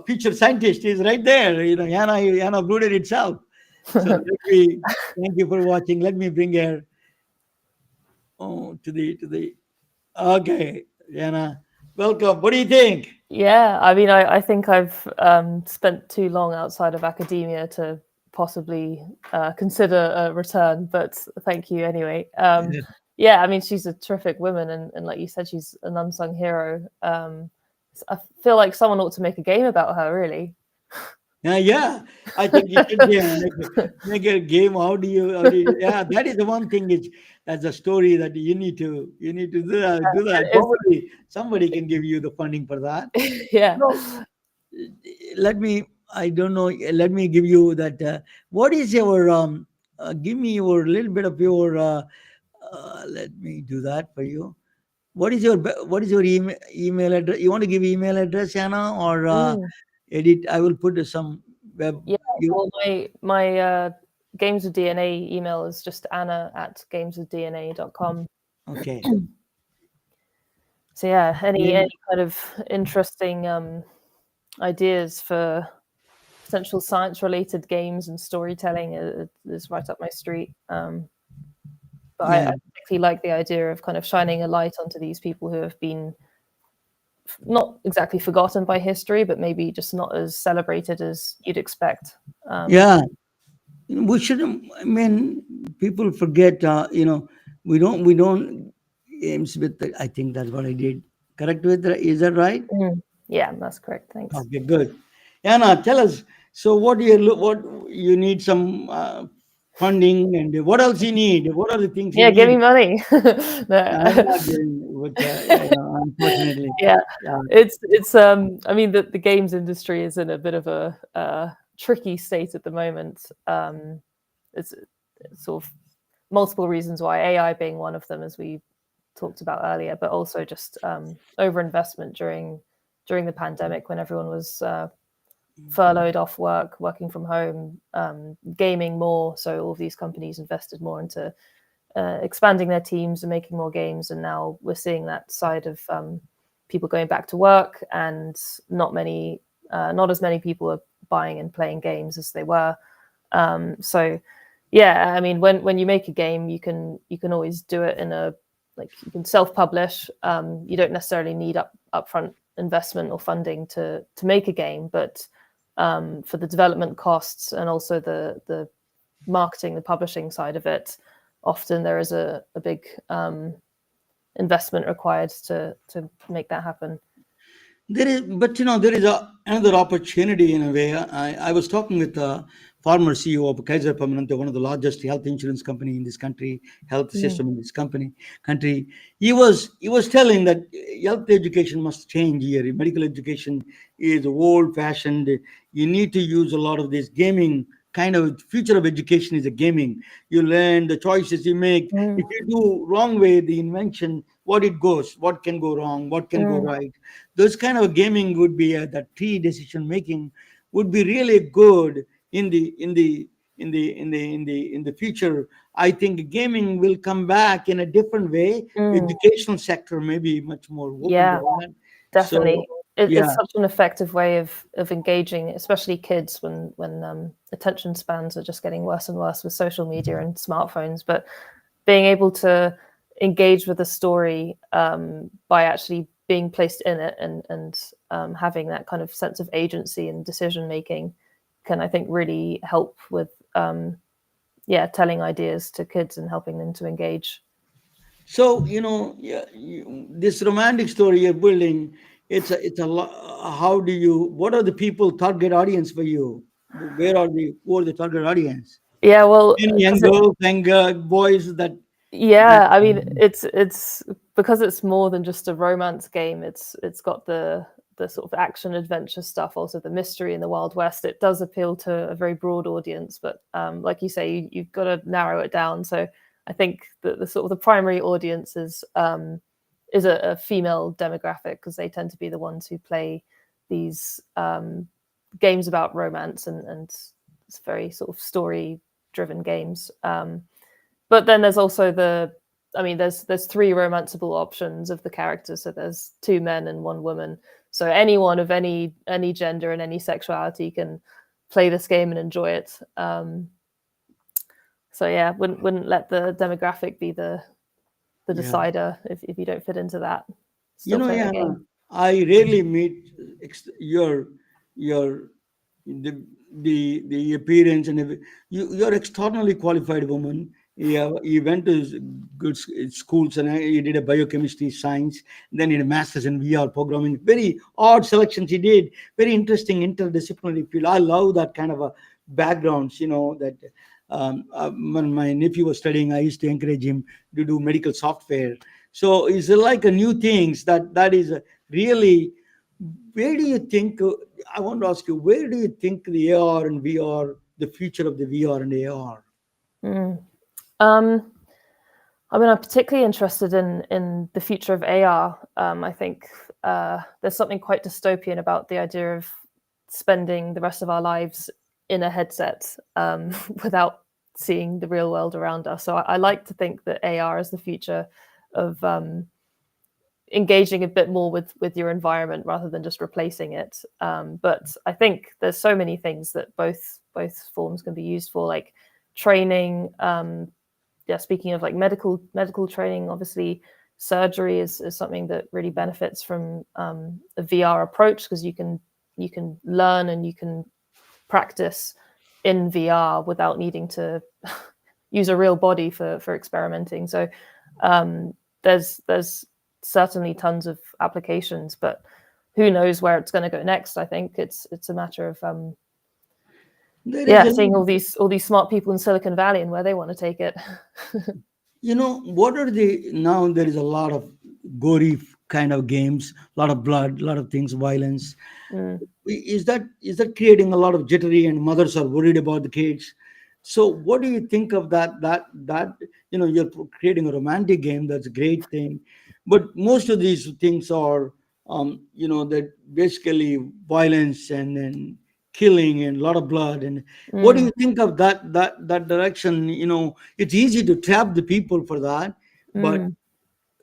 Speaker 1: future scientist is right there. Anna Blewden itself. So thank you for watching. Let me bring her to the. Okay, Anna, welcome. What do you think?
Speaker 2: Yeah, I mean, I think I've spent too long outside of academia to possibly consider a return, but thank you anyway. Yeah, I mean, she's a terrific woman, and like you said, she's an unsung hero. I feel like someone ought to make a game about her, really.
Speaker 1: Yeah, I think you should make a game. Yeah, that is the one thing. That's a story that you need to do that.
Speaker 2: It's,
Speaker 1: Probably somebody can give you the funding for that.
Speaker 2: yeah.
Speaker 1: So let me. I don't know. Let me give you that. What is your give me your little bit of your. Let me do that for you. what is your email address? You want to give email address, Anna, or
Speaker 2: Mm,
Speaker 1: edit? I will put some web.
Speaker 2: yeah.
Speaker 1: You
Speaker 2: Well, my Games with DNA email is just anna@gameswithdna.com.
Speaker 1: okay?
Speaker 2: So yeah, any
Speaker 1: Then
Speaker 2: kind of interesting ideas for potential science-related games and storytelling is right up my street. But I
Speaker 1: yeah,
Speaker 2: particularly like the idea of kind of shining a light onto these people who have been not exactly forgotten by history, but maybe just not as celebrated as you'd expect. Um,
Speaker 1: yeah. We shouldn't. I mean, people forget. We don't aims with. I think that's what I did. Correct with that? Is that right?
Speaker 2: yeah, that's correct. Thanks.
Speaker 1: Okay, good. Anna, tell us. So, what you need some funding, and what else you need? What are the things you
Speaker 2: Yeah, give me
Speaker 1: need?
Speaker 2: money.
Speaker 1: I'm
Speaker 2: No.
Speaker 1: not getting what, unfortunately.
Speaker 2: Yeah,
Speaker 1: Yeah,
Speaker 2: it's I mean the games industry is in a bit of a tricky state at the moment. It's sort of multiple reasons why, AI being one of them, as we talked about earlier, but also just overinvestment during the pandemic when everyone was furloughed off work, working from home, gaming more. So all of these companies invested more into expanding their teams and making more games. And now we're seeing that side of people going back to work, and not as many people are buying and playing games as they were. So yeah, I mean, when you make a game, you can always do it in a, like, you can self-publish. You don't necessarily need upfront investment or funding to make a game, but for the development costs and also the marketing, the publishing side of it, often there is a big investment required to make that happen.
Speaker 1: there is, but there is another opportunity in a way. I was talking with a former CEO of Kaiser Permanente, one of the largest health insurance company in this country, health
Speaker 2: Mm,
Speaker 1: system in this country. He was telling that health education must change here. Medical education is old fashioned. You need to use a lot of this gaming kind of future of education is a gaming. You learn the choices you make.
Speaker 2: mm,
Speaker 1: If you do wrong way the invention, what it goes, what can go wrong, what can go
Speaker 2: mm,
Speaker 1: right. Those kind of gaming would be that tree decision making would be really good in the future. I think gaming will come back in a different way.
Speaker 2: mm.
Speaker 1: Educational sector may be much more open to
Speaker 2: Yeah,
Speaker 1: that. So
Speaker 2: definitely. It's
Speaker 1: yeah.
Speaker 2: such an effective way of engaging, especially kids, when attention spans are just getting worse and worse with social media and smartphones. But being able to engage with a story by actually being placed in it, and having that kind of sense of agency and decision making can, I think, really help with yeah, telling ideas to kids and helping them to engage.
Speaker 1: So yeah, this romantic story you're building, how do you? What are the people target audience for you? Who are the target audience?
Speaker 2: Yeah, well,
Speaker 1: Any young
Speaker 2: because
Speaker 1: girls, young boys that
Speaker 2: yeah, I mean, it's because it's more than just a romance game. It's got the sort of action adventure stuff, also the mystery in the Wild West. It does appeal to a very broad audience, but like you say, you've got to narrow it down. So I think that the sort of the primary audience is a female demographic, because they tend to be the ones who play these games about romance, and it's very sort of story driven games. But then there's also I mean, there's three romanceable options of the characters. So there's two men and one woman. So anyone of any gender and any sexuality can play this game and enjoy it. So yeah, wouldn't let the demographic be the
Speaker 1: yeah.
Speaker 2: decider if you don't fit into that. Still play the
Speaker 1: Yeah,
Speaker 2: game.
Speaker 1: I rarely meet your the appearance and you're extraordinarily qualified woman. Yeah, you went to good schools and you did a biochemistry science, then you did a master's in VR programming. Very odd selections you did. Very interesting interdisciplinary field. I love that kind of a backgrounds. That when my nephew was studying, I used to encourage him to do medical software. So it's like a new things that is really. Where do you think? I want to ask you, where do you think the AR and VR, the future of the VR and AR?
Speaker 2: Mm. Um, I mean, I'm particularly interested in the future of AR. I think there's something quite dystopian about the idea of spending the rest of our lives in a headset without seeing the real world around us. So I like to think that AR is the future of engaging a bit more with your environment rather than just replacing it. But I think there's so many things that both forms can be used for, like training. Yeah, speaking of like medical training, obviously surgery is something that really benefits from a VR approach, because you can learn and you can practice in VR without needing to use a real body for experimenting. So there's certainly tons of applications, but who knows where it's going to go next. I think it's a matter of
Speaker 1: There is
Speaker 2: yeah,
Speaker 1: a
Speaker 2: seeing all these smart people in Silicon Valley and where they want to take it.
Speaker 1: what are the now there is a lot of gory kind of games, a lot of blood, a lot of things, violence.
Speaker 2: Mm,
Speaker 1: Is that creating a lot of jittery, and mothers are worried about the kids? So what do you think of that you're creating a romantic game, that's a great thing, but most of these things are that basically violence and then killing and a lot of blood. And what do
Speaker 2: mm,
Speaker 1: you think of that direction? It's easy to trap the people for that, but
Speaker 2: mm.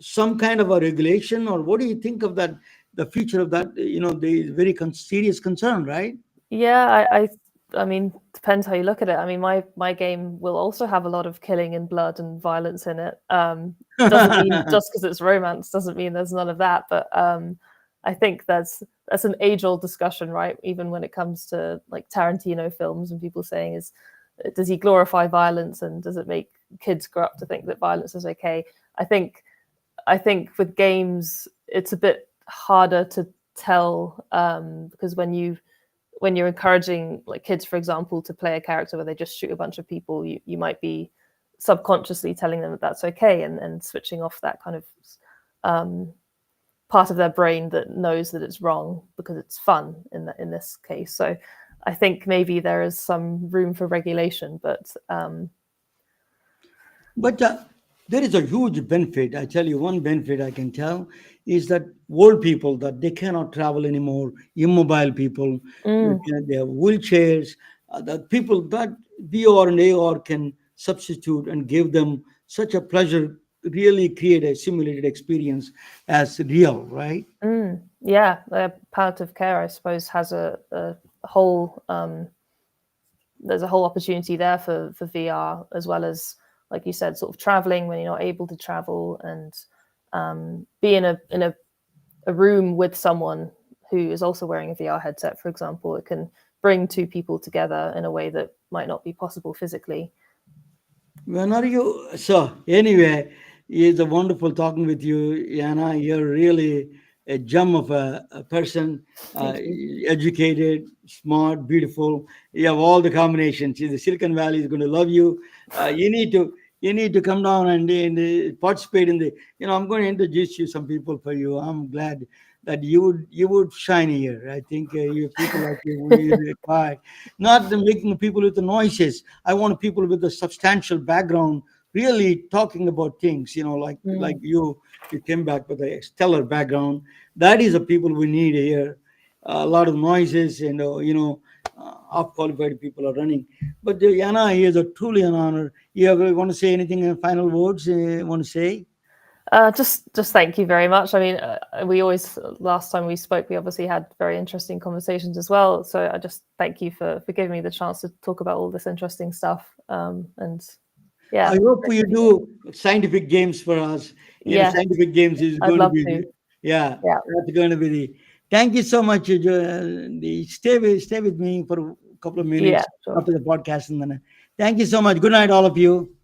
Speaker 1: some kind of a regulation, or what do you think of that, the future of that? The very serious concern, right?
Speaker 2: Yeah, I mean, depends how you look at it. I mean, my game will also have a lot of killing and blood and violence in it. Doesn't mean just because it's romance doesn't mean there's none of that. But I think that's an age-old discussion, right? Even when it comes to like Tarantino films and people saying, is does he glorify violence, and does it make kids grow up to think that violence is okay? I think I think with games it's a bit harder to tell, because when you're encouraging like kids, for example, to play a character where they just shoot a bunch of people, you might be subconsciously telling them that that's okay, and switching off that kind of um, part of their brain that knows that it's wrong because it's fun in this case. So I think maybe there is some room for regulation, but
Speaker 1: But there is a huge benefit. I tell you, one benefit I can tell is that old people, that they cannot travel anymore, immobile people,
Speaker 2: mm,
Speaker 1: they have wheelchairs, that people that VR and AR can substitute and give them such a pleasure, really create a simulated experience as real, right?
Speaker 2: yeah, palliative care, I suppose, has a whole there's a whole opportunity there for VR, as well as, like you said, sort of traveling when you're not able to travel, and be in a room with someone who is also wearing a VR headset, for example. It can bring two people together in a way that might not be possible physically.
Speaker 1: When are you? So, anyway, it's a wonderful talking with you, Anna. You're really a gem of a person, uh,
Speaker 2: Thank you.
Speaker 1: educated, smart, beautiful. You have all the combinations. The Silicon Valley is going to love you. You need to come down and participate in the. I'm going to introduce you some people for you. I'm glad that you would shine here. I think you people like you we require, not the making people with the noises. I want people with a substantial background, really talking about things. Like
Speaker 2: Mm,
Speaker 1: you came back with a stellar background. That is the people we need here. A lot of noises and off qualified people are running. But Yana, he is a truly an honor. You ever want to say anything in final words? Want to say?
Speaker 2: just thank you very much. I mean, we always last time we spoke, we obviously had very interesting conversations as well. So I just thank you for giving me the chance to talk about all this interesting stuff. And
Speaker 1: I
Speaker 2: yeah,
Speaker 1: hope
Speaker 2: great
Speaker 1: you
Speaker 2: to be here.
Speaker 1: do scientific games for us.
Speaker 2: Yeah,
Speaker 1: Scientific games is
Speaker 2: I'd
Speaker 1: going to
Speaker 2: love
Speaker 1: be,
Speaker 2: to.
Speaker 1: yeah,
Speaker 2: Yeah,
Speaker 1: that's going to be the. Thank you so much. Stay with me for a couple of
Speaker 2: yeah,
Speaker 1: minutes
Speaker 2: sure.
Speaker 1: after the podcast, and then thank you so much. Good night, all of you.